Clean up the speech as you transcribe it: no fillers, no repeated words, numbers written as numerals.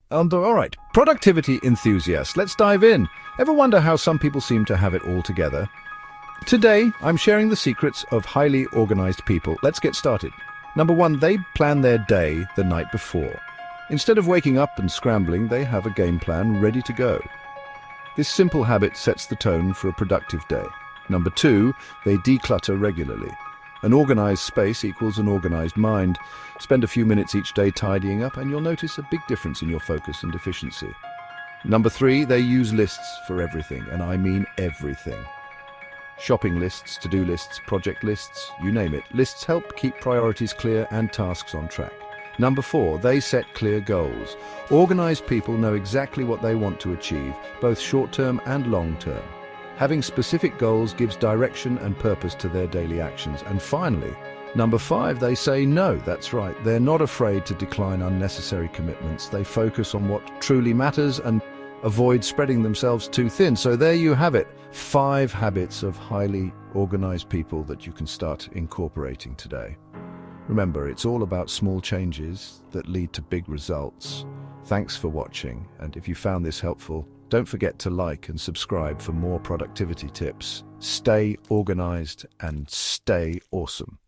All right, productivity enthusiasts, let's dive in. Ever wonder how some people seem to have it all together? Today, I'm sharing the secrets of highly organized people. Let's get started. Number one, they plan their day the night before. Instead of waking up and scrambling, they have a game plan ready to go. This simple habit sets the tone for a productive day. Number two, they declutter regularly. An organized space equals an organized mind. Spend a few minutes each day tidying up and you'll notice a big difference in your focus and efficiency. Number three, they use lists for everything, and I mean everything. Shopping lists, to-do lists, project lists, you name it. Lists help keep priorities clear and tasks on track. Number four, they set clear goals. Organized people know exactly what they want to achieve, both short-term and long-term. Having specific goals gives direction and purpose to their daily actions. And finally, number five, they say no. That's right. They're not afraid to decline unnecessary commitments. They focus on what truly matters and avoid spreading themselves too thin. So there you have it. 5 habits of highly organized people that you can start incorporating today. Remember, it's all about small changes that lead to big results. Thanks for watching. And if you found this helpful, don't forget to like and subscribe for more productivity tips. Stay organized and stay awesome.